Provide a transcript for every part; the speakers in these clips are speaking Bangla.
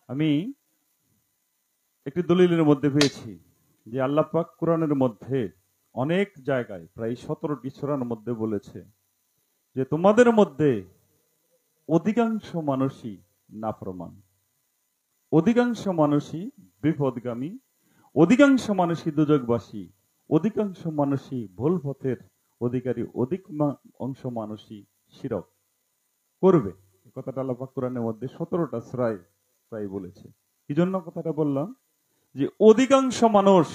আমি একটি দলিলের মধ্যে পেয়েছি যে আল্লাহ পাক কোরআনের মধ্যে অনেক জায়গায় প্রায় 17টি সূরার মধ্যে বলেছে যে তোমাদের মধ্যে অধিকাংশ মানুষই নাফরমান, অধিকাংশ মানুষই বিপদগামী, অধিকাংশ মানুষই দুজকবাসী, অধিকাংশ মানুষই ভুল পথের অধিকারী, অংশ মানুষই শিরক করবে। এই কথাটা আল্লাহ পাক কোরআনের মধ্যে 17টা সূরায় প্রায় বলেছে। কি জন্য কথাটা বললাম? যে অধিকাংশ মানুষ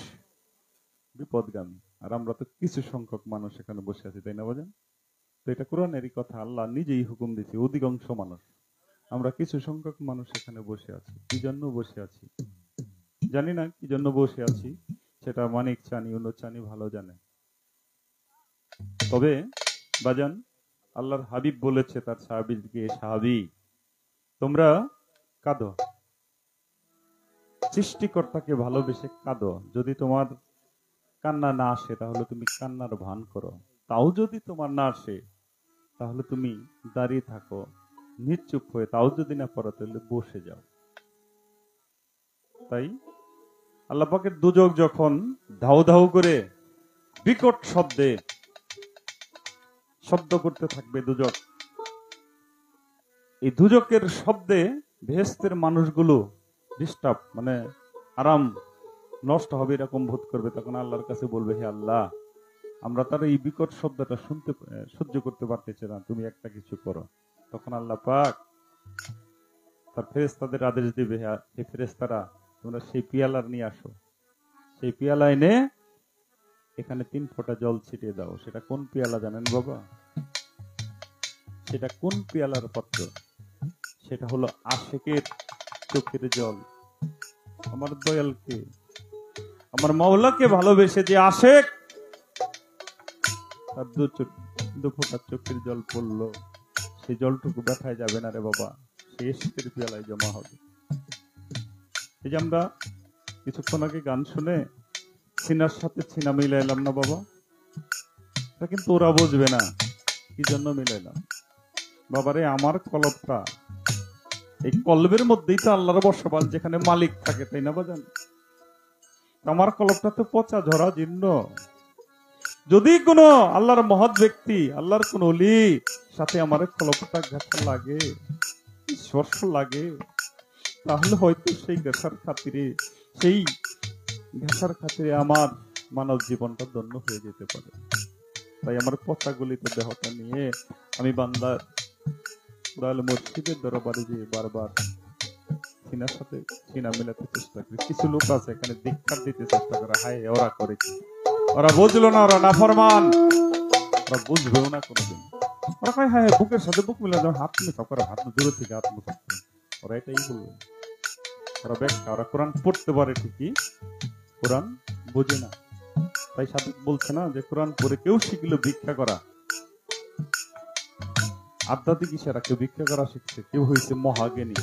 বিপদগামী, আর আমরা তো কিছু সংখ্যক মানুষ এখানে বসে আছি, তাই না বাজান? তো এটা কোরআনেরই কথা, আল্লাহ নিজেই হুকুম দিয়েছে অধিকাংশ মানুষ। আমরা কিছু সংখ্যক মানুষ এখানে বসে আছি। কি জন্য বসে আছি জানি না, কি জন্য বসে আছি সেটা মানিক চানি উনো চানি ভালো জানে। তবে বাজান, আল্লাহর হাবিব বলেছে তার সাহাবীকে, সাহাবী তোমরা কাঁদো, সৃষ্টিকর্তাকে ভালোবেসে কাঁদো। যদি তোমার কান্না না আসে তাহলে তুমি কান্নার ভান করো, তাও যদি তোমার না আসে তাহলে তুমি দাঁড়িয়ে থাকো নিশ্চুপ হয়ে, তাও যদি না পারো তাহলে বসে যাও। তাই আল্লাহ পাকের দুজক যখন ধাউ ধাউ করে বিকট শব্দে শব্দ করতে থাকবে দুজক, এই দুজকের শব্দে বেহেশতের মানুষগুলো ডিস্টার্ব, মানে আরাম নষ্ট হবে এরকম বোধ করবে। তখন আল্লাহর কাছে বলবে, হে আল্লাহ, আমরা তার এই বিকট শব্দটা সহ্য করতে পারতেছি না, তুমি একটা কিছু করো। তখন আল্লাহ পাক তার ফেরেশতাদের আদেশ দিবে, হে ফেরেশতারা, তোমরা সেই পিয়ালার নিয়ে আসো। সেই পিয়ালা এনে এখানে 3 ফোঁটা জল ছিটিয়ে দাও। সেটা কোন পিয়ালা জানেন বাবা? সেটা কোন পিয়ালার পাত্র? সেটা হলো আশিকের চোখের জল। আমার দয়ালকে, আমার মাওলাকে ভালোবেসে যে আশিক, তার 2 ফোঁটা চোখের জল পড়লো, সেই জলটুকু ব্যথায় যাবে না রে বাবা, সেই ইশকের পিয়ালায় জমা হবে। এই যে আমরা কিছুক্ষণ আগে গান শুনে সিনার সাথে সিনা মিলাইলাম না বাবা, এটা কিন্তু ওরা বুঝবে না কি জন্য মিলাইলাম। বাবারে, আমার কলবটা, এই কলবের মধ্যেই তো আল্লাহর বসবাস, যেখানে মালিক থাকে, তাই না বাজান? আমার কলবটা তো পচা ঝরা জীর্ণ। যদি কোনো আল্লাহর মহৎ ব্যক্তি, আল্লাহর কোন ওলি সাথে আমার কলবটা ঘেঁষা লাগে, স্পর্শ লাগে, তাহলে হয়তো সেই ঘেঁষার খাতিরে, সেই ঘেঁষার খাতিরে আমার মানব জীবনটা ধন্য হয়ে যেতে পারে। তাই আমার পচা গলিত দেহটা নিয়ে আমি বান্দার দয়াল মুর্শিদের দরবারে যে বারবার সিনার সাথে সিনা মেলাতে চেষ্টা করি। কিছু লোক আছে এখানে দীক্ষা দিতে চেষ্টা করে, হায় ওরা করে কি? ওরা বুঝলো না, ওরা নাফরমান, ওরা বুঝবেও না কোনোদিন। ওরা কয় হ্যাঁ বুকের সাথে বুক মিলে যাও, হাত মুসাফ করে, হাত দূরে থেকে হাত মুসাফ করে, ওরা এটাই বলবে। ওরা ব্যাখ্যা, ওরা কোরআন পড়তে পারে ঠিকই, কোরআন বোঝে না। তাই সাথে বলছে না যে কোরআন পড়ে কেউ শিখলো ভিক্ষা করা, আধ্যাত্মিক ইশারা, কেউ ভিক্ষা করা শিখছে, কেউ হয়েছে মহাজ্ঞানী,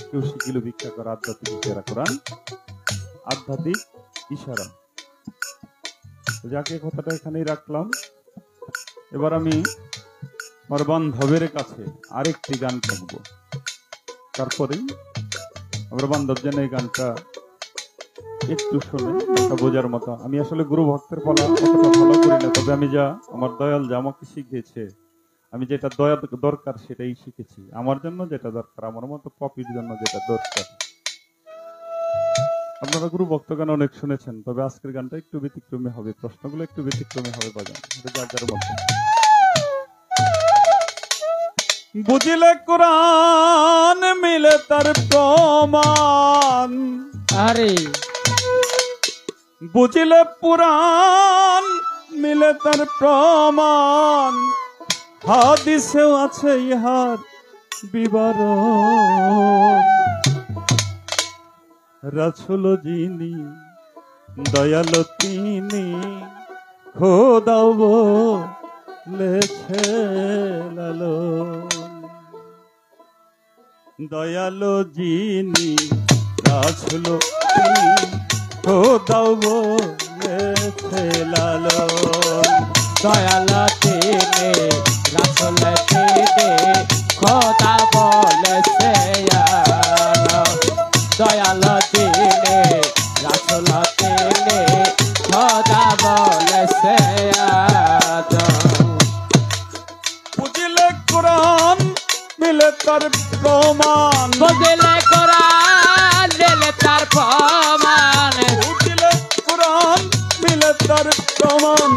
কেউ শিখিল ভিক্ষা করা আধ্যাত্মিক ইশারা। কোরআন আধ্যাত্মিক ইশারা। যাকে কথাটা এখানেই রাখলাম। এবার আমি আমার বান্ধবের কাছে আরেকটি গান থাকবো, তারপরেই আমরা বান্ধব যেন এই গানটা একটু শুনে বোঝার মতো। আমি আসলে গুরু ভক্তের ফলা অতটা ফলো করি না, তবে আমি যা আমার দয়াল যা আমাকে শিখিয়েছে, আমি যেটা দরকার সেটাই শিখেছি। আমার জন্য যেটা দরকার, আমার মতো পপির জন্য যেটা দরকার। আপনারা গুরু ভক্ত গান অনেক শুনেছেন, তবে আজকের গানটা একটু ব্যতিক্রমী হবে, প্রশ্নগুলো একটু ব্যতিক্রমী হবে বাজান, যার যার মতো। বুঝিলে কোরআন মিলে তার প্রমাণ, আরে বুঝিলে পুরাণ মিলে তার প্রমাণ, হাদিসেও আছে ইহার বিবরণ। রাসূল যিনি দয়াল তিনি, খোদাও বলেছে লালন। দয়াল যিনি রাসূল তিনি, খোদাও বলেছে লালন। দয়াল তিনি রাসূল তিনি, খোদা বলেছে দয়াল দিনে রাসূল দিনে খোদা বলেছে আদম। বুঝিলে কোরআন মিলে তার প্রমাণ, বুঝলে কোরআন দিলে তার প্রমাণ, বুঝিলে কোরআন মিলে তার প্রমাণ,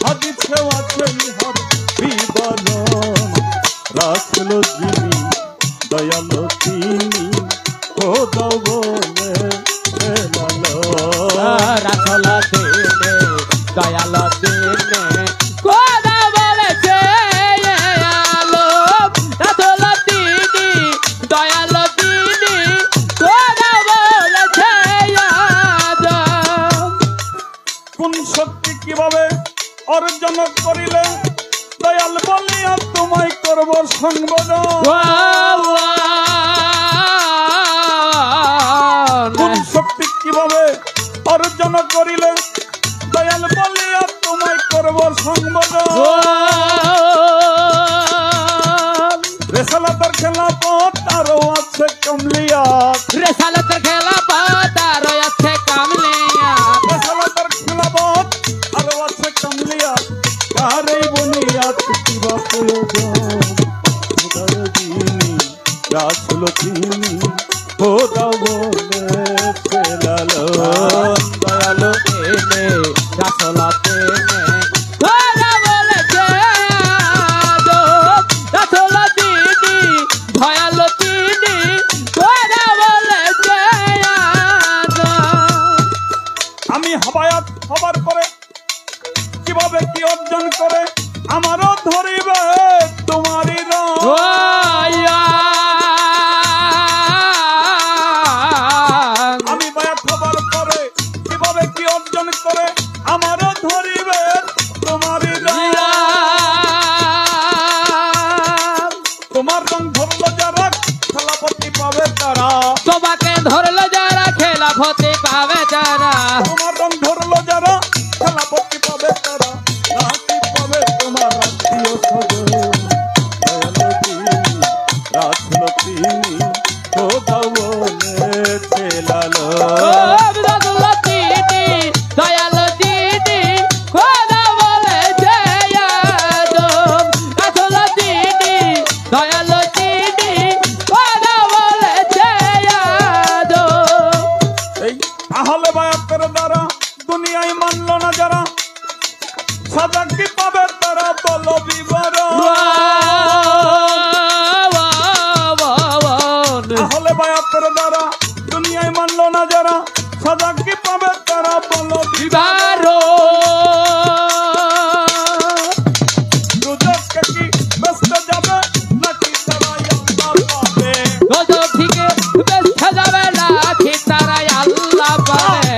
হাদিসে আছে ইহার বিবরণ। রাসূল যিনি দয়াল তিনি খোদা বলে ফেলালো। রাসূল দিনে দয়াল দিনে খোদা বলেছে আলম। রাসূল দিনে দয়াল দিনে খোদা বলেছে আদম। কোন শক্তি কিভাবে অর্জন করিলে দয়াল বলিয়া তোমায় করব সংবোধন। কোন শক্তি কিভাবে অর্জন করিলে দয়াল বলিয়া তোমায় করব সংবোধন। রেসালাতের খেলাফত আরো আছে কামলিয়াত, রেসালাতের খেলাফত আরো আছে কামলিয়াত, রেসালাতের খেলাফত আরো আছে কামলিয়াত। আর এই বুনিয়াদ কিবা প্রয়োজন, খোদার যিনি রাসূল তিনি খোদা বলে ফেলালো। দয়াল দিনে রাসূল দিনে খোদা বলেছে আদম। রাসূল দিনে দয়াল দিনে খোদা বলেছে আদম। আমি হাবায়াত হবার পরে কিভাবে কি অর্জন করে আমারও ধরিবে তোমারই রং। আমি বায়াত হবার পরে কিভাবে কি অর্জন করে আমারও ধরিবে তোমারই রং। তোমার রং ধরলো যারা খেলাপতি পাবে তারা, তোমাকে ধরলো যারা খেলাফতে পাবে যারা, তোমার রং ধরলো যারা খেলাপতি পাবে তারা, রাখি পাবে তোমার আত্মীয় স্বজন। দয়াল যিনি রাসূল তিনি খোদা বলে ফেলালো। রাসূল দিনে দয়াল দিনে খোদা বলেছে আদম। রাসূল দিনে দয়াল দিনে খোদা বলেছে আদম। এই আহলে বায়াতের দ্বারা দুনিয়ায় মানল না যারা, সাজা কি পাবে তারা বলো বিবরণ। আহলে বায়াতের দ্বারা দুনিয়ায় মানল না যারা, সাজা কি পাবে তারা বলো দুজকে কি ব্যস্ত যাবে নাকি তারা আল্লাহ পাবে। থেকে বেঁচে যাবে লাঠি তারাই আল্লাহ পাবে।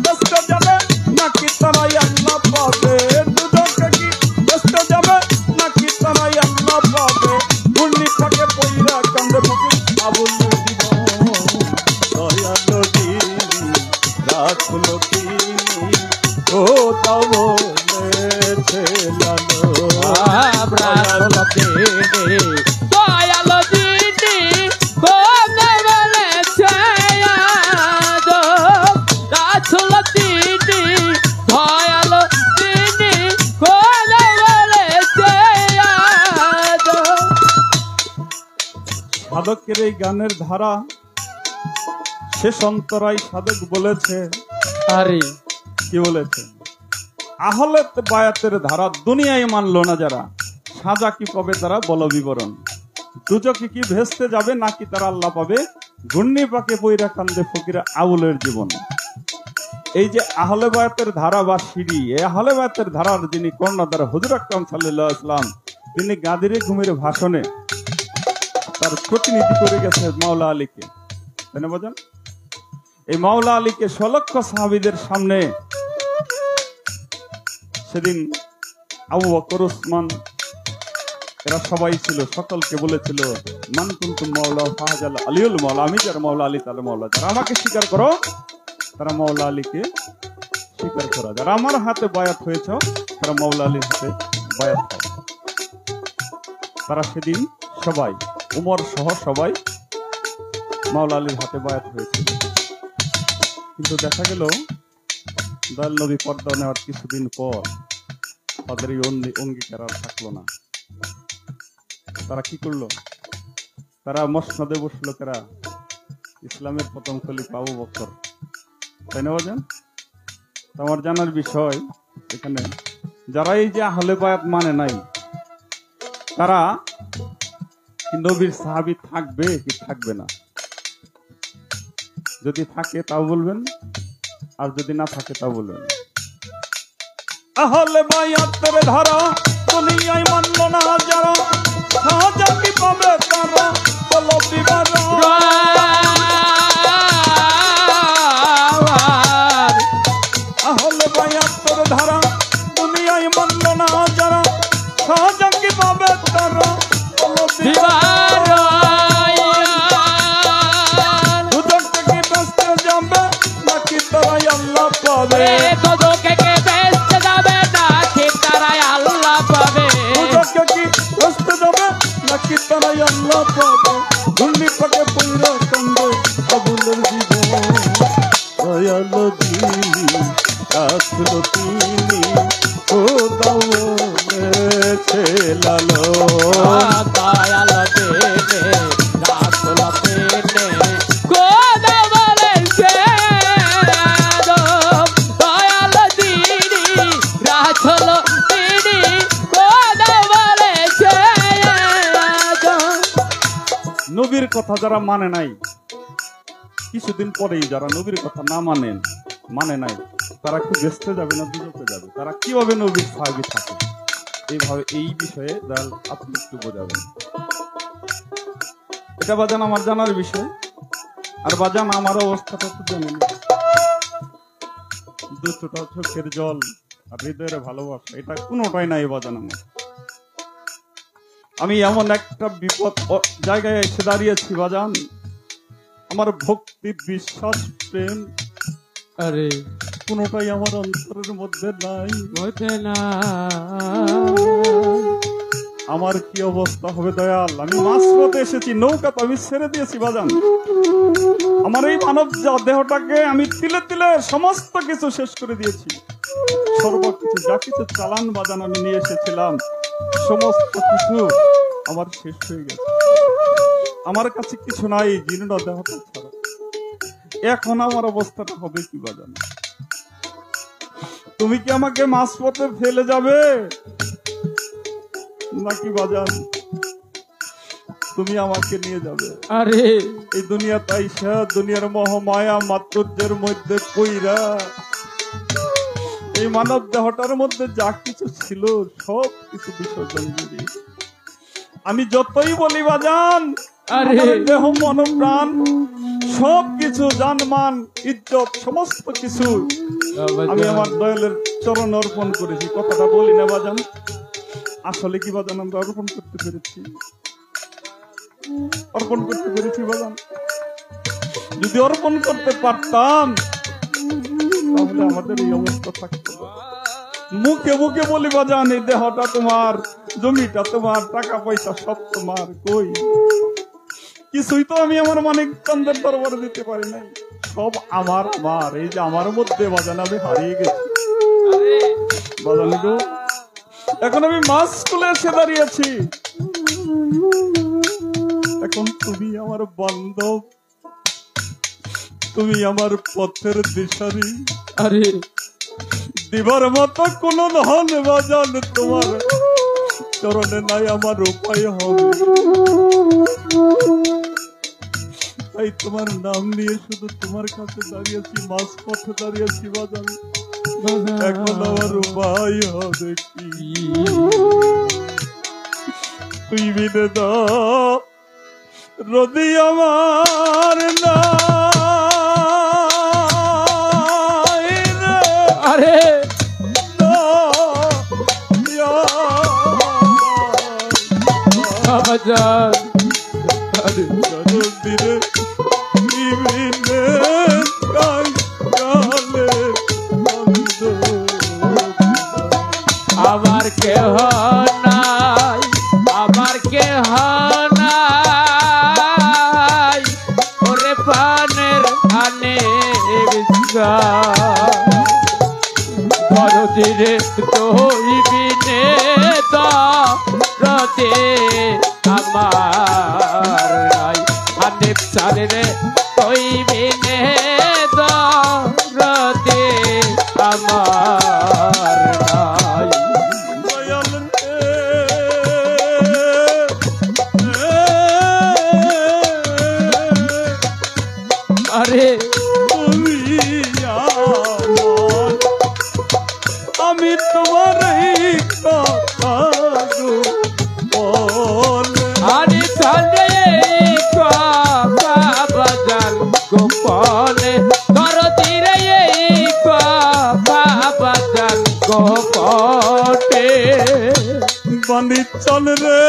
ব্যস্ত যাবে নাকি তারাই আল্লাহ পাবে। দুজকে কি ব্যস্ত যাবে নাকি তারাই আল্লাহ পাবে। ঘূর্ণি থাকে পইরা কান্দে ফকির আবুল জীবন। দয়াল যিনি রাসূল তিনি খোদা বলে ফেলালো। রাসূল দিনে দয়াল দিনে খোদা বলেছে আদম। রাসূল দিনে দয়াল দিনে খোদা বলেছে আদম। সাধকের এই গানের ধারা শেষ অন্তরায় সাধক বলেছে, আরে কি বলেছে? আহলে বায়াতের ধারা দুনিয়ায় মানলো না যারা, সাজা কি পাবে তারা বলো বিবরণ। দুজকে কি ভেস্তে যাবে নাকি তারা আল্লাহ পাবে। ঘূর্ণি পাকে পইরা কান্দে ফকির আবুলের জীবন। এই যে আহলে বায়াতের ধারা বা সিঁড়ি, এই আহলে বায়াতের ধারার যিনি কর্ণধার হুজুর আকরাম সাল্লাল্লাহু আলাইহি ওয়াসাল্লাম, তিনি গাদিরে ঘুমের ভাষণে তার প্রতিনিধি করে গেছে মাওলা আলীকে, তাই না বোঝেন? এই মাওলা আলীকে ১৬ লক্ষ সাহাবীদের সামনে সেদিন আবু বকর, উসমান এরা সবাই ছিল, সকলকে বলেছিল মান কুনতুম মাওলা ফাহাজাল আলিউল মাওলা, আমি যার মাওলা আলী তার মাওলা। যারা আমাকে স্বীকার করো তারা মাওলা আলীকে স্বীকার করো, যারা আমার হাতে বায়াত হয়েছ তারা মাওলা আলীর হাতে বায়াত হও। তারা সেদিন সবাই, উমর সহ সবাই মাওলা আলীর হাতে বায়াত হয়েছিল। কিন্তু দেখা গেল দয়াল নবী পর্দা নেওয়ার কিছুদিন পর তাদের এই অঙ্গীকার আর থাকলো না। তারা কি করলো? তারা মসনদে বসলো। কারা? ইসলামের প্রথম খলিফা আবু বকর, তাই না বাজান? আমার জানার বিষয় এখানে, যারা এই যে আহলে বায়াত মানে নাই, তারা কি নবীর সাহাবী থাকবে কি থাকবে না? যদি থাকে তাও বলবেন, আর যদি না থাকে তাও বলবেন। আহলে বায়াতের ধারা দুনিয়ায় মানল না যারা, সাজা কি পাবে তারা বলো বিবার। আহলে বায়াতের ধারা দুনিয়ায় মানল না যারা, সাজা কি পাবে তারা বলো বিবার। দুদক থেকে বেঁচতে যাবে নাকি তারাই আল্লাহ পাবে? দুদকে কে বেঁচতে যাবে নাকি তারাই আল্লাহ পাবে? দুদকে কি বেঁচতে যাবে নাকি তারাই আল্লাহ পাবে? ঘূর্ণি পাকে পইরা কান্দে আবুলের জীবন, দয়াল দিনী রাখলো তিনি খোদাও মেছে লালো। দয়াল দিনে রাখলো তিনি খোদা বলেছে, দয়াল দিনি রাখলো তিনি খোদা বলেছে। নবীর কথা যারা মানে নাই, কিছুদিন পরেই যারা নবীর কথা না মানে নাই, তারা কি বেঁচতে যাবে না দুজকে যাবে? তারা কিভাবে নবীর সাহাবী থাকে? এইভাবে এই বিষয়ে আপনি একটু বোঝাবেন। এটা বাজান আমার জানার বিষয়। আর বাজান আমার অবস্থাটা তো জানেন, দুটোটা চোখের জল আর হৃদয়ের ভালোবাসা, এটা কোনোটাই নাই বাজান আমার। আমি এমন একটা বিপদ জায়গায় এসে দাঁড়িয়েছি বাজান, আমার ভক্তি, বিশ্বাস, প্রেম আরে কোনোটাই আমার অন্তরের মধ্যে নাই। না আমার কি অবস্থা হবে দয়াল? আমি মাঝপথে এসেছি, নৌকা তো আমি ছেড়ে দিয়েছি বাজান। আমার এই মানব দেহটাকে আমি তিলে তিলে সমস্ত কিছু শেষ করে দিয়েছি। সর্বকিছু যা কিছু চালান বাজান আমি নিয়ে এসেছিলাম, সমস্ত কিছু আমার শেষ হয়ে গেছে। আমার কাছে কিছু নাই জীর্ণ দেহটা ছাড়া। এখন আমার অবস্থাটা হবে কি বাজান? তুমি কি আমাকে মাঝপথে ফেলে যাবে নাকি বাজান তুমি আমাকে নিয়ে যাবে? আরে এই দুনিয়া তাই দুনিয়ার মহামায়া মাতুর্যের মধ্যে কইরা এই মানব দেহটার মধ্যে যা কিছু ছিল সব কিছু বিসর্জন দিয়ে আমি যতই বলি বাজান, আরে দেহ মন প্রাণ সব কিছু, জানমান ইজ্জত সমস্ত কিছু আমি আমার দয়ালের চরণ অর্পণ করেছি। কথাটা বলি না বাজান? আসলে কি বাজান আমরা অর্পণ করতে পেরেছি? অর্পণ করতে পেরেছি বাজান? যদি অর্পণ করতে পারতাম তাহলে আমাদের এই অবস্থা থাকতো না। মুখে মুখে বলি বাজান, এই দেহটা তোমার, জমিটা তোমার, টাকা পয়সা সব তোমার, কই কিছুই তো আমি আমার মানিক চন্দ্রের দরবারে দিতে পারি নাই। সব আমার আমার এই যে আমার মধ্যে বাজান আমি হারিয়ে গেছি বাজান গো। এখন আমি মাছ তুলে এসে দাঁড়িয়েছি। এখন তুমি আমার বান্ধব, তুমি আমার পথের দিশারি। আরে দিবার মতো কোন ধন বাজান তোমার চরণে নাই, আমার উপায় হবে তাই তোমার নাম নিয়ে শুধু তোমার কাছে দাঁড়িয়েছি, মাঝ পথে দাঁড়িয়েছি বাজান। এখন আমার উপায় হবে কি? তুই বিদে দাও রদি আমার না। আরে বাজান আমার কেহ নাই, আমার কেহ নাই, ওরে ধরতিরে তুই বিনে দরদে আমার নাই হানিফ সারে তুই বিনে দরদে আমার নাই দয়াল আরে তুমি আমার, আমি তোমার এই কথা গো বলে আরে চলে বাজার গোপনে ধরতিরে বাজার গোপনে বাণী চল রে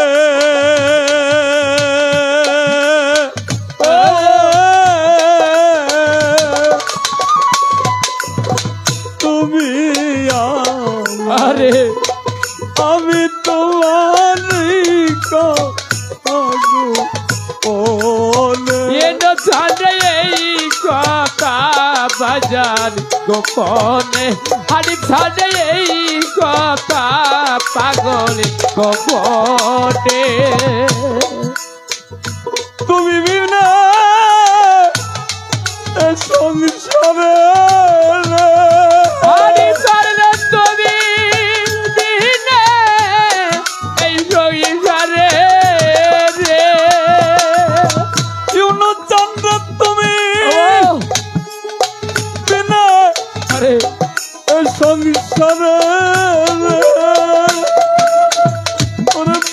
তুমি আরে আমি তোমার কথা বাজার গোপনে হানিফ সারে কথা পাগল গোপনে তুমি বিনা সংসারে হানিফ সারে তুমি বিনে এই সংসারে রে চন্দ্র তুমি বিনা আরে সংসারে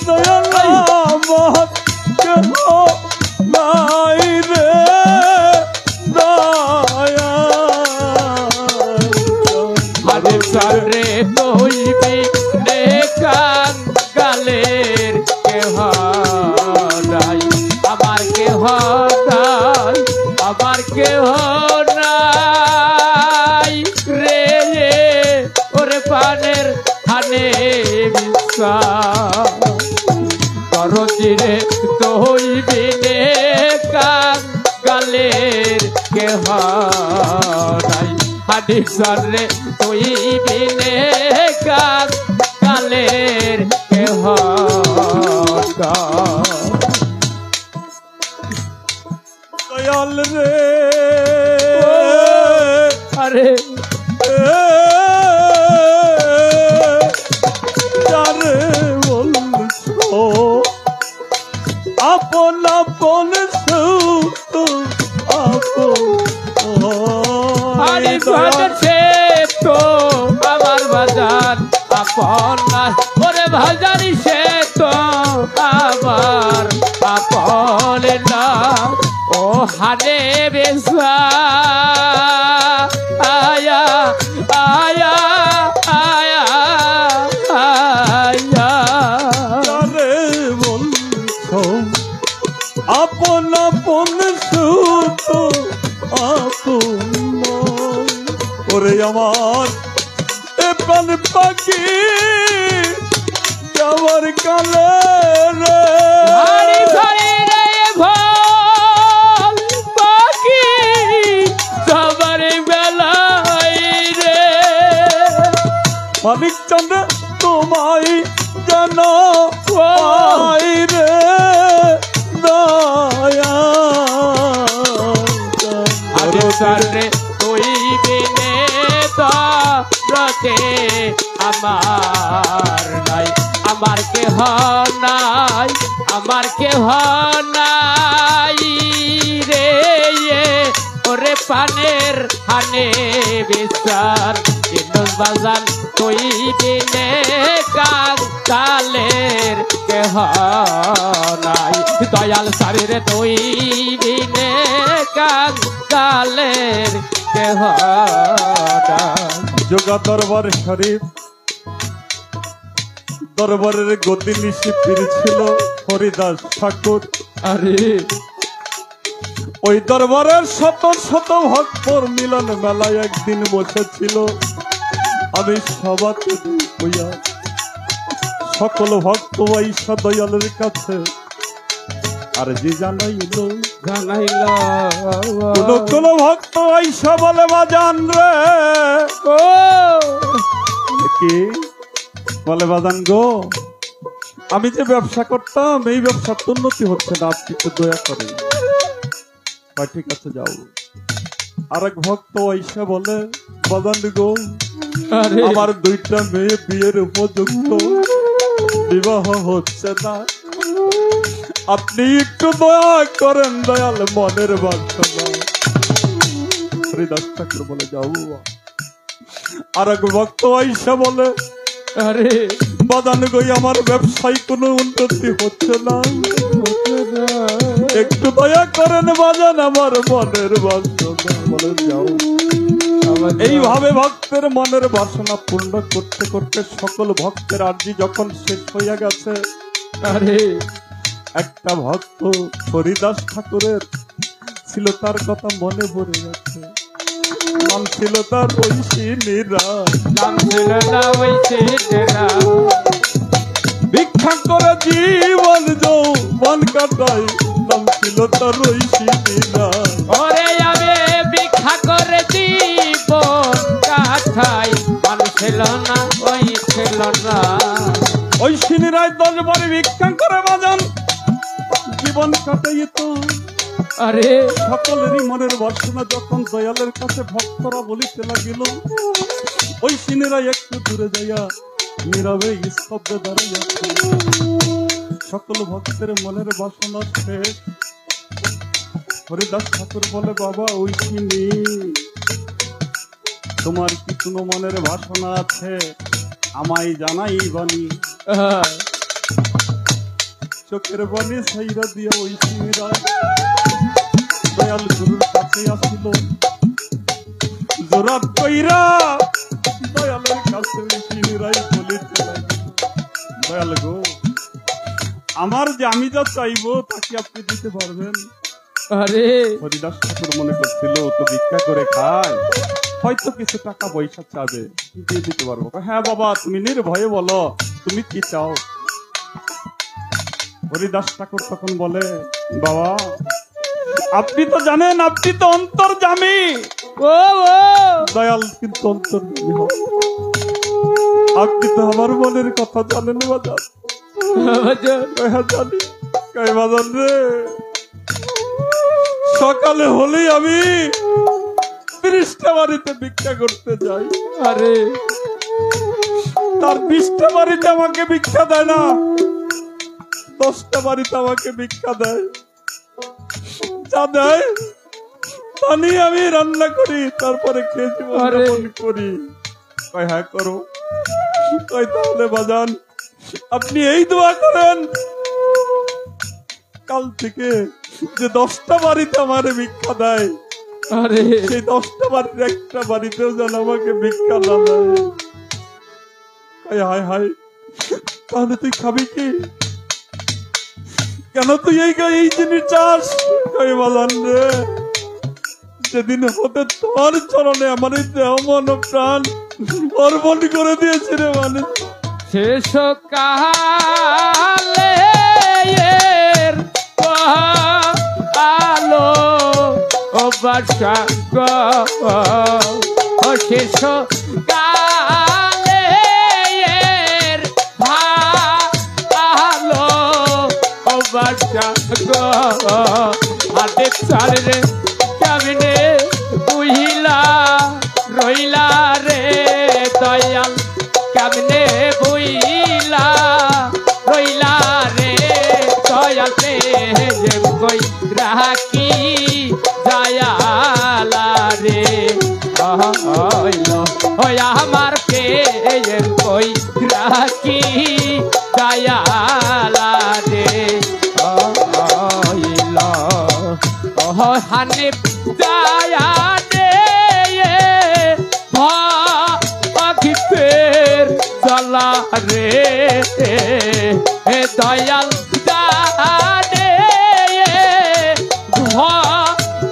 দয়াল আমার কেহ নাই রে দয়া হানিফ সারে তুই বিনে কান গালের কেহ নাই আমার কেহ নাই আমার কেহ নাই রে ওরে পানের হানে বিশ্বাস করজিরে তুই বিনে কান গালের কেহ নাই হানিফ সারে তুই বিনে কান গালের কেহ নাই দয়াল রে আরে যারে বলছো আপন আপন সুত হানিফ সারে সে তো আমার বাজার আপন না ওরে ভাজারি সে তো আমার আপন না ও হানে বেসা আয়া আয়া আয়া আয়া যারে বলছো আপন আপন সুত আপন ওরে আমার এ প্রাণ পাখি যাওয়ার কালে রে হানিফ সারে রে ভোল পাখি সবার বেলায় রে মানিক চন্দ্র তোমায় যেন পাই রে দয়া হানিফ সারে তুই বিনে দরদে আমার নাই আমার কেহ নাই আমার কেহ নাই রে ওরে পানের হানে বিচার ইন্দুস বাজান তুই বিনে কালের কেহ নাই দয়াল সারে তুই বিনে কালের কেহ নাই যোগা দরবার শরীফ দরবারের গতি নিশি ফিরছিল হরিদাস ঠাকুর আরে ওই দরবারের শত শত ভক্তর মিলন মেলায় একদিন বসেছিল আমি সবাতে হইয়া সকল ভক্ত ঈশা দয়ালের কাছে আর যে জানাইলো জানাইল কোন ভক্ত আইসা বলে বাজান রে ও কি বলে বাজান গো, আমি যে ব্যবসা করতাম এই ব্যবসার তো উন্নতি হচ্ছে না, আপনি একটু দয়া করেন। ঠিক আছে যাও। আরেক ভক্ত আইসা বলে বাজান গো, আরে আমার দুইটা মেয়ে বিয়ের উপযুক্ত, বিবাহ হচ্ছে না, আপনি একটু দয়া করেন দয়াল মনের বাসনা। হরিদাস ঠাকুর বলে যাও। আর এক ভক্ত আইসা বলে আরে বাদান গই আমার ব্যবসায় কোনো উন্নতি হচ্ছে না, একটু দয়া করেন বাজান আমার মনের বাসনা। বলে যাও। এইভাবে ভক্তের মনের বাসনা পূর্ণ করতে করতে সকল ভক্তের আর্জি যখন শেষ হইয়া গেছে, আরে একটা ভক্ত হরিদাস ঠাকুরের ছিল, তার কথা মনে পড়ে যাচ্ছে। নাম ছিল তার ঐশিনীরা, নাম ছিল না ওই ছেলেরা, ভিক্ষা করে জীবন যৌবন কাটাই, নাম ছিল তার ঐশিনীরা। ওরে আমি ভিক্ষা করে জীবন কাটাই, মানুষ ছিল না ওই ছিল না। ঐশিনীরাই 10 বারে ভিক্ষা করে বাজান জীবন কাটাইত। আরে সকলেরই মনের বাসনা যখন দয়ালের কাছে ভক্তরা বলিতে লাগিল, ঐশিনীরা একটু দূরে যাইয়া নীরবে স্তব্ধে দাঁড়াইয়া সকল ভক্তের মনের বাসনা শেষ। হরিদাস ঠাকুর বলে বাবা ঐশিনী, তোমার কি কোনো মনের বাসনা আছে আমায় জানাই বাণী। চোখের বাণী সাইরা দিয়া ঐশিনীরা দয়াল গুরুর কাছে আসিল, জোরাত কইরা দয়ালের কাছে ঐশিনীরাই বলিতে লাগিল, দয়াল গো, আমার যে আমি যা চাইবো তাকে আপনি দিতে পারবেন? আরে হরিদাস ঠাকুর মনে করছিল ও তো ভিক্ষা করে খায়, হয়তো কিছু টাকা পয়সা চাবে, দিয়ে দিতে পারবো। হ্যাঁ বাবা, তুমি নির্ভয়ে বলো তুমি কি চাও। হরিদাস ঠাকুর তখন বলে বাবা, আপনি তো জানেন আপনি তো অন্তর্যামী। ও ও দয়াল কিন্তু অন্তর্যামী হবে, আপনি তো আমার মনের কথা জানেন বাজার। হ্যাঁ জানি। কই বাজার রে, সকালে হলেই আমি 30টা বাড়িতে ভিক্ষা করতে যাই, আরে তার 20টা বাড়িতে আমাকে ভিক্ষা দেয় না, 10টা বাড়িতে আমাকে ভিক্ষা দেয়, যা দেয় তা নিয়ে আমি রান্না করি, তারপরে খেয়ে জীবন করি। কয় হ্যাঁ করো। কয় তাহলে বাজান আপনি এই দোয়া করেন, কাল থেকে যে 10টা বাড়িতে আমার ভিক্ষা দেয়, আরে সেই 10টা বাড়ির একটা বাড়িতেও যেন আমাকে ভিক্ষা না দেয়। হায় হায়, তাহলে তুই খাবি কি? কেন তুই এই জিনিস চাস? কই বাজান রে, যেদিন হতে তোর চরণে আমার এই দেহ মন প্রাণ অর্পণ করে দিয়েছে রে মানুষ, শেষ কালে আলো ও বাসা গো, শেষ কালে ভালো ও বাসা গো, হাতে চালে কেমনে বুঝিলা রইলা রে দয়াল, কেমনে বুইলা রইলা রে দয়াল, প্রেম কই রাখি দয়ালা রে, ওই আমার প্রেম কই রাখি দয়ালা রে, হানে দয়া দে ভক্তের জ্বালা রে, দয়াল দানে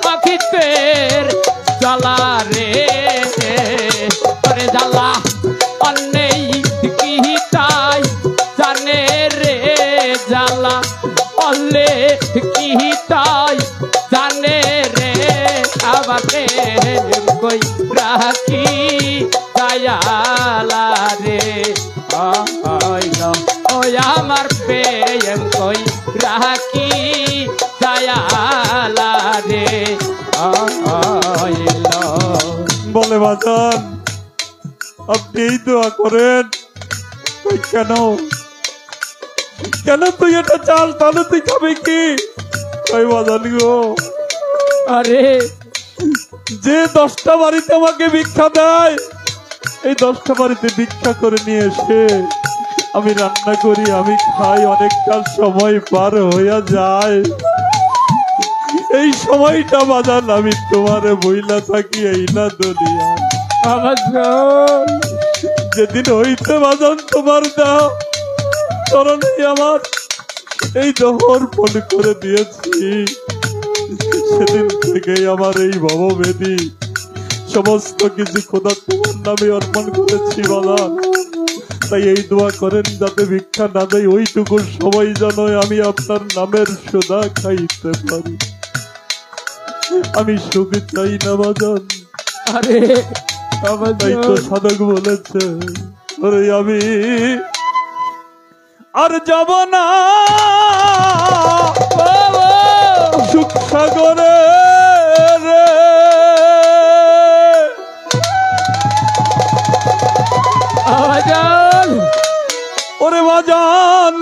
ভক্তের জ্বালা রে, জ্বালা অন্যই কি তাই জানে রে, জ্বালা অল্লে কি প্রেম কই রাখি দয়ালা রে ওই আমার প্রেম কই রাখি দয়ালা রে বলে বাজান আপনি এই দোয়া করেন তুই কেন কেন তুই এটা চাল তাহলে তুই খাবে কি ওই বাজান গো আরে যে 10টা বাড়িতে আমাকে ভিক্ষা দেয় এই 10টা বাড়িতে ভিক্ষা করে নিয়ে এসে আমি রান্না করি আমি খাই অনেকটা সময় পার হইয়া যায় এই সময়টা বাজান আমি তোমারে বইলা থাকি এই না দুনিয়া আমার যেদিন হইতে বাজান তোমার দাও চরণে আমার এই দহর পণ করে দিয়েছি সেদিন থেকেই আমার এই ভববেদী সমস্ত কিছু খোদা তোমার নামে অর্পণ করেছি বাজান তাই এই দোয়া করেন যাতে ভিক্ষা না দেয় ওইটুকু সময় যেন আমি আপনার নামের সোদা খাইতে পারি আমি সুখ চাই না বাজান আরে তাই তো সাধক বলেছে ওরে আমি আর যাব না সুখ সাগরে রে ওরে বাজান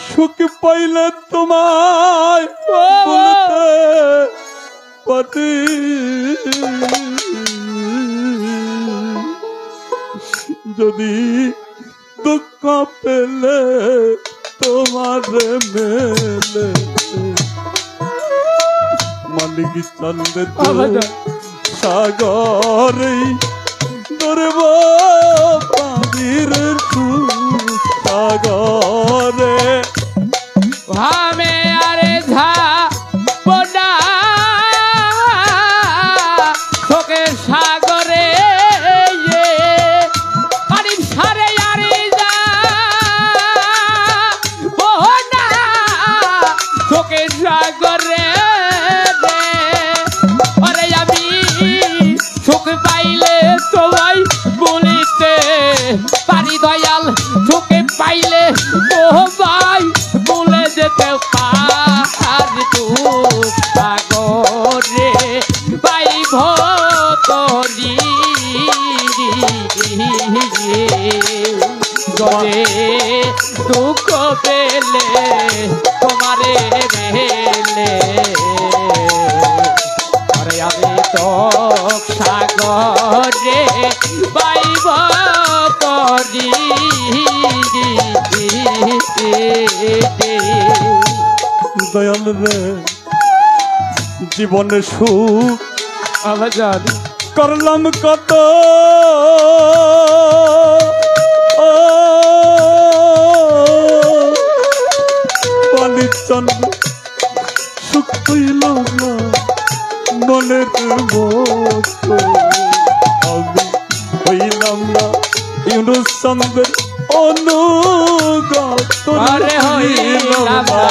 সুখ পাইলে তোমায় বলতে পারি যদি দুঃখ পেলে তোমার মেলে মালিক চন্দ্র সাগরে ধরব পানির সাগরে ভামে আরে ঝা বোনা চোখের সাগরে পানির সারে আরে যা বোনা চোখের সাগরে আরে আমি সুখ পাইলে তোমায় বলিতে পারি দয়াল চোখে পাইলে তোমায় বলে যেতে পারি সাগরে পাইব তরি গরে দুঃখ পেলে তোমারে বেলে আরে আমি তো সাগরে পাইব তরি দয়াল রে জীবনে সুখ আমার জানি করলাম কত পানির চন্দ্র সুখ হইল না মনের মতো আমি হইলাম না ইউনুস চন্দ্রের অনুগত আরে হইলাম না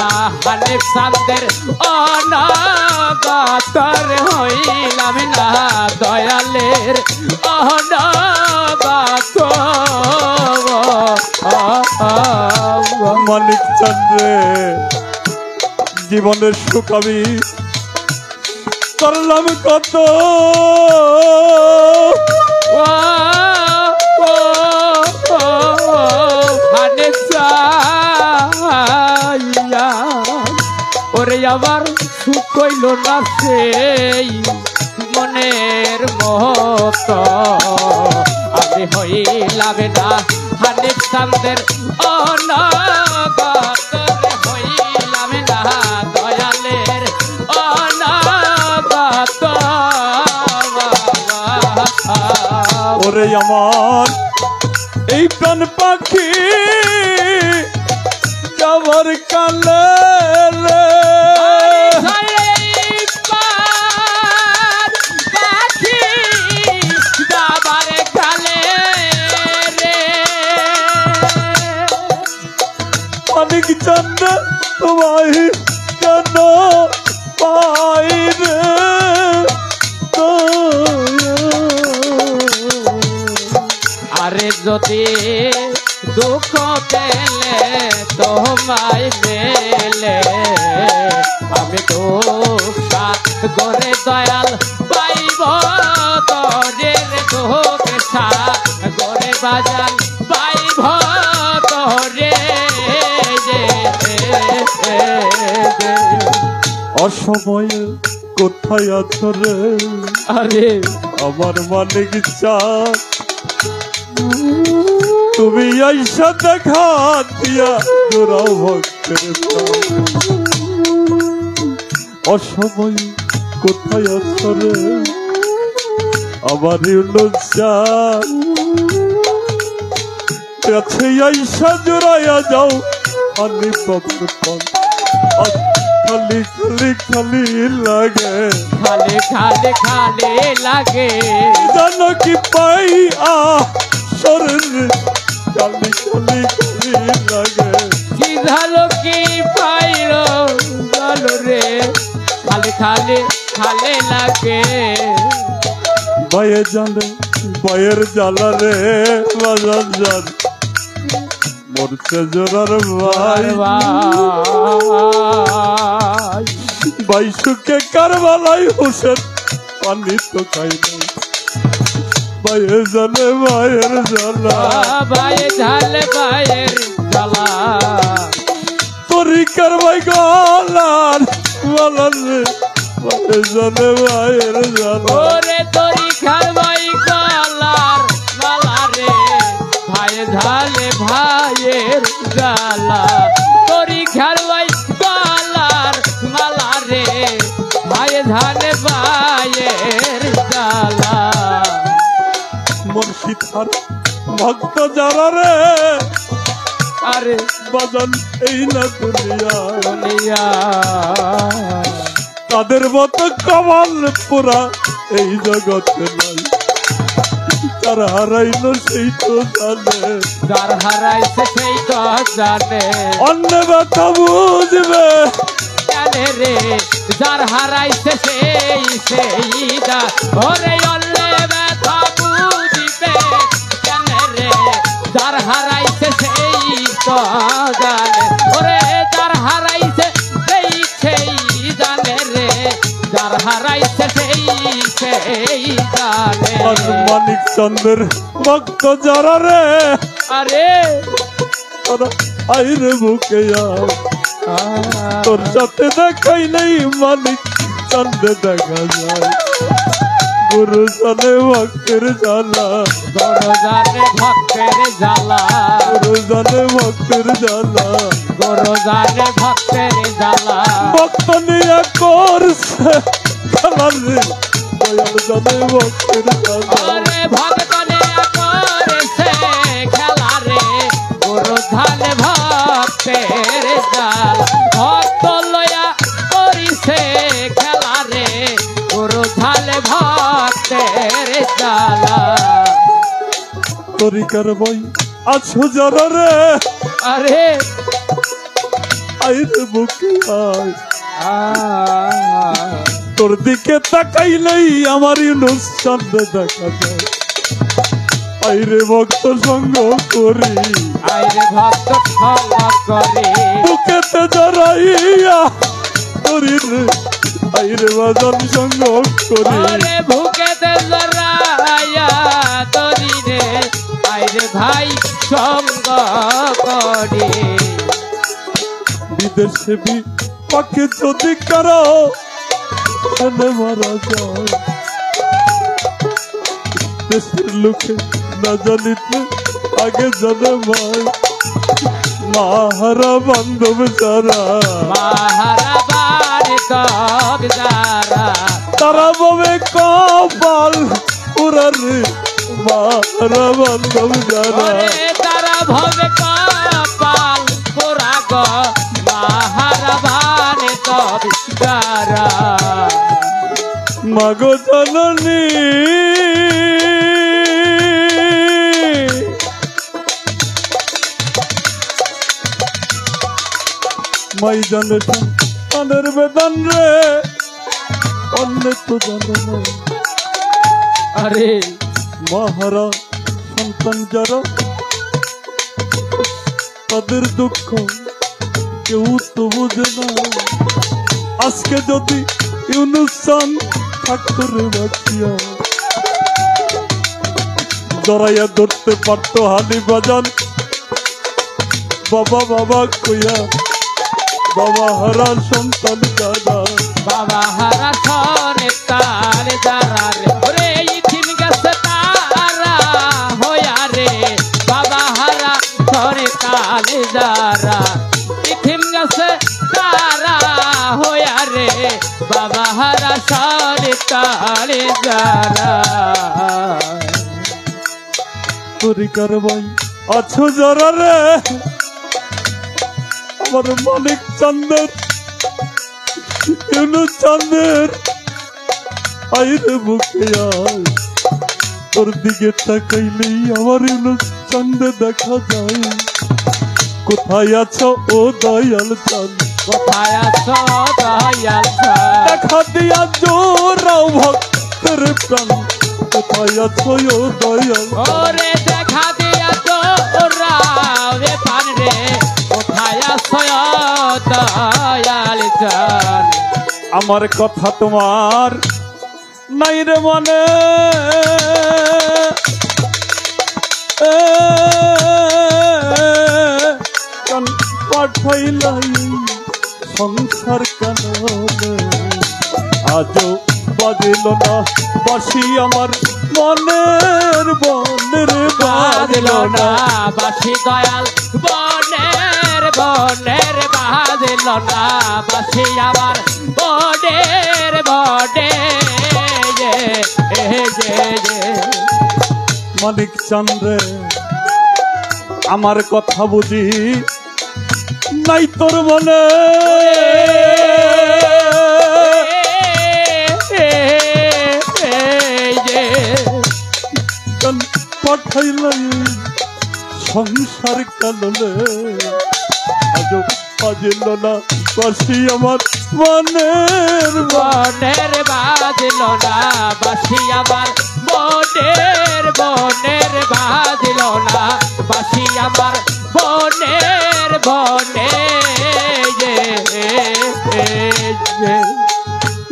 আলেকজান্ডার অনাগতর হইলাম না দয়ালের অনাগত মালিক চন্দ্রে জীবনের সুখ আমি করলাম কত ওরে আবার সুখ হইল না সেই মনের মত আমি হইলাম না আলেকজান্ডার অনাগত হইলাম না দয়ালের অনাগত ওরে আমার এই প্রাণ পাখি যাবার কালে রে অনেক চন্দ্র তোমায় কেন পাই রে যদি দুঃখ পেলে তোমায় মেলে আমি দুঃখ করে দয়াল পাইব তোরে দুঃখ করে বাজান পাইব তোরে অসময়ে কোথায় আছো রে আরে আমার মালিক চাঁদ, তুমি আইসা দেখা দিয়া জোড়াও ভক্তের প্রাণ। অসময়ে কোথায় আছো রে আমার ইউনুস চাঁদ, কাছে আইসা জোড়াইয়া যাও আমি বাবার প্রাণ। খালি খালি খালি লাগে, খালি খালি খালি লাগে জানো কি পাই শরীর খালি খালি খালি লাগে। কি ভালো কি পাইল বলো রে খালি খালি খালি লাগে বয়ে জানে বয়ের জ্বালা রে বাজার জান মরছে জোরার ভাই। ভাই সুখে কারবালাই হোসেন পানি তো খাই নাই, বয়ে জানে বয়ের জ্বালা ভাই ঝালে ভাইয়ের জ্বালা তরিকার ভাই গলার বলার রে বয়ে জানে বয়ের জ্বালা। ওরে তরি খার ভাই গলার মালা রে ভাই ঝালে ভাইয়ের জ্বালা তরি খার ভাই গলার মালা রে ভাই ঝালে ভাইয়ের জ্বালা মুর্শিদ আর ভক্ত যারা রে আরে বাজান এই না দুনিয়া, দুনিয়া তাদের মতো কমাল পুরা এই জগতে নাই। তারা হারাইল সেই তো জানে, যার হারাইছে সেই তো জানে অন্য ব্যথা বুঝবে জানে রে যার হারাইছে সেই ওরে অল্লে ব্যথা বুঝবে জানে রে যার হারাইছে সেই তো জানে ওরে যার হারাইছে সেই জানে রে যার হারাইছে সেই জানে মানিক চন্দ্রের ভক্ত যারা রে আরে তারা আইরে বুকে আয়। তোর সাথে দেখাই নেই মানিক চন্দ্রে দেখা যায়, গুরু জানে ভক্তের জ্বালা, গুরু জানে ভক্তের জ্বালা গুরু জানে ভক্তের জ্বালা। গুরু জানে ভক্তের জ্বালা ভক্ত নিয়ে করছে খেলা রে দয়াল জানে ভক্তের জ্বালা। আরে ভক্ত নিয়ে করেছে খেলা রে গুরু জানে ভক্তের জ্বালা ভক্ত লয়া করিছে খেলা রে গুরু জানে ভক্তের জ্বালা তরিকার বই আছো যারা রে আরে আইরে বুকে আয়। তোর দিকে তাকাইলেই আমার ইউনুস চাঁদে দেখা যায়, আইরে ভক্ত সঙ্গ করি আইরে ভক্ত সঙ্গ করে বুকেতে জড়াইয়া করি রে আইরে বাজন সঙ্গ করি। আরে ভুকেতে জড়াইয়া তরি রে আইরে ভাই সঙ্গ করি বিদেশে পাকে যদি কারো এনে মারা যায়, দেশের লোকে না জানিতে আগে জানে ভাই মাহারা বান্ধব যারা মাহারা বাড়ি তব যারা তারা ববে কপাল পুরা রে মাহারা বান্ধব যারা। ওরে তারা ভবে কপাল পোড়া গো মাহারা বাড়ি তব যারা মাগো জননী মাই জানে সন্তানের বেদন রে অন্য তো জানে না। আরে মাহারা সন্তান যারা তাদের দুঃখ কেউ তো বুঝে না। আজকে যদি ইউনুস চান থাকতো রে বাঁচিয়া, জড়াইয়া ধরতে পারতো হানি বাজান বাবা বাবা কইয়া। বাবা হারা সন্তান যারা, বাবা হারা সন্তান যারা রে ওরে ইথিম গেছে তারা হইয়া রে। বাবা হারা সন্তান যারা ইথিম গেছে তারা হইয়া রে। বাবা হারা সন্তান যারা। তরিকার ভাই আছো যারা রে, আমার মানিক চান্দের ইউনুস চান্দের আইরে বুকে আয়। তোর দিকে তাকাইলেই আমার ইউনুস চান্দে দেখা যায়। কোথায় আছো ও দয়াল চাঁদ, কোথায় আছো দয়াল চাঁদ? দেখা দিয়া জোরাও ভক্তের প্রাণ। কোথায় আছো ও দয়াল, ওরে দেখা দিয়া তো ওরা রে পান রে। কোথায় আছো দয়াল চাঁদ? আমার কথা তোমার নাই রে মনে, কান পাঠাইলাই সংসার কাননে। আজও বাজিল না বাসি আমার মনের বনের বাজল না বাসি দয়াল বনের বনের। বাজল না বাসি আমার বনের বনে। মানিক চান্দ্রে আমার কথা বুঝি নাই তোর মনে। কান পাঠাইলাই সংসার কাননে। আজও বাজিল না বাসি আমার মনের বনের। বাজল না বাসি আমার বনের বনের। বাজল না বাসি আমার বনের বনে।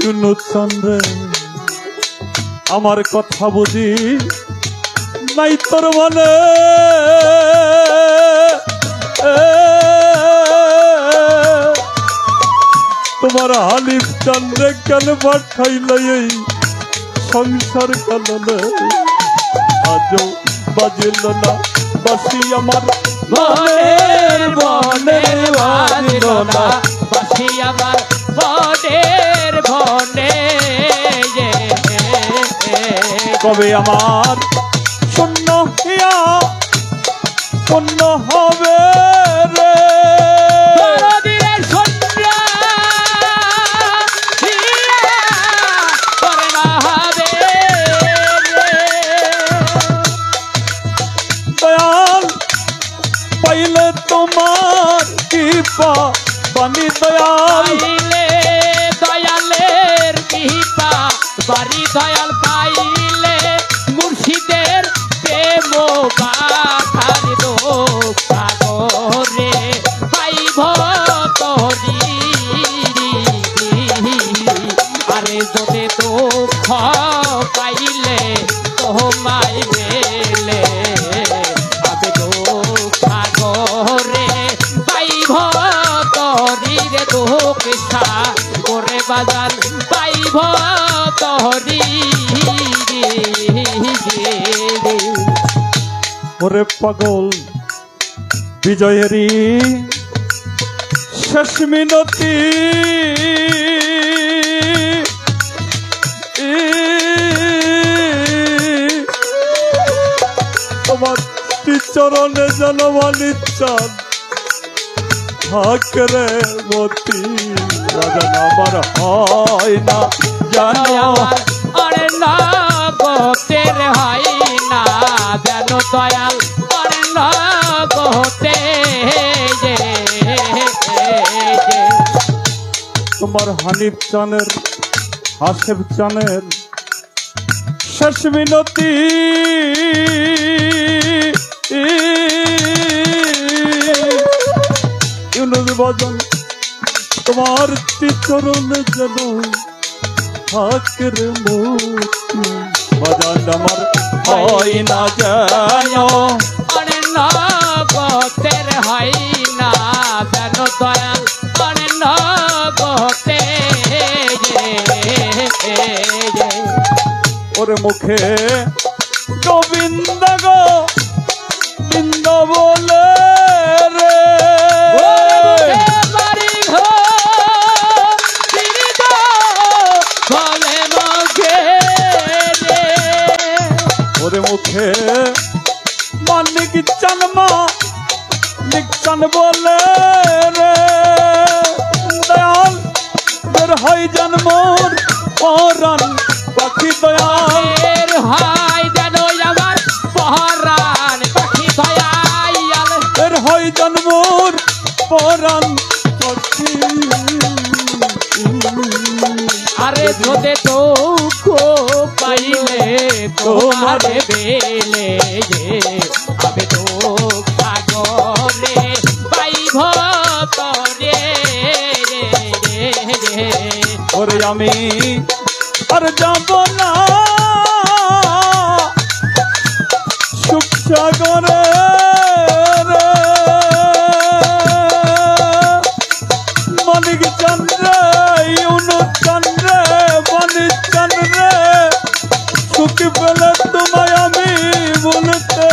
ইউনুস চান্দ্রে আমার কথা বুঝি নাই তোর মনে। তোমার হানিফ চান্দ্রে কেন পাঠাইলাই এই সংসার কাননে। আজও বাজিল না বাসি আমার বনের বনের। বাজল না বাসি আমার বনের বনে। কবে আমার শূন্য হিয়া পূর্ণ হবে রে। বড়দিনের সন্ধ্যা হিয়া পূর্ণ হবে রে। দয়াল পাইলে তোমার কৃপা বাণী দয়াল। পাইলে দয়ালের কৃপা বাড়ি দয়াল। পাইলে মুর্শিদের প্রেম বাখার সাগরে পাইব তরি। আরে যদি দুঃখ পাইলে তোমায় মেলে আবে দুঃখ সাগরে পাইব তরি রে। দুঃখ সাগরে বাজান পাইব তরি। ওরে পাগল বিজয়েরই শেষ মিনতি। তোমার চরণে জনমানি চান হাকরে মতি। বাজান আমার হয় না জানো, অরে নগতের হয় না যেন দয়াল। অরে নগতে তোমার হানিফ চানের হাসেব চানের শেষ মিনতি ইউনুস ভজন তোমার চরণ যেন হাকের মুক্তি ভজন আমার হয় না যেন অনে নগতের হয় না যেন দয়াল অনে নগতে ওরে মুখে গোবিন্দ গো বিন্দ বলে রে ওরে মুখে মানিক চানমা নিকচান বলে রে দয়াল বের হয় জন্মর পরাণ পাখি দয়াল বের হয় যেন আমার পরাণ পাখি দয়াল বের হয় জন্মর পরাণ পাখি আরে তোদের তো পাইলে তোমার বেলে আমি তো সাগরে পাইব তরে ওরে আমি আর যাব না সুখ সাগরে রে মানিক চন্দ্রে ইউনুস চন্দ্রে মানিক চন্দ্রে সুখ পেলে তোমায় আমি বলতে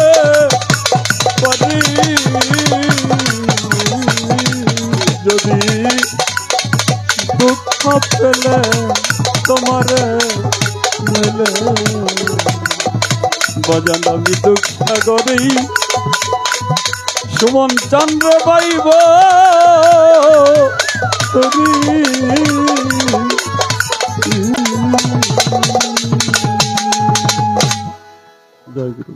পারি যদি দুঃখ পেলে তোমারে মেলে ভজন আমি দুঃখ সাগরেই সুমন চন্দ্র পাইব জয় গুরু।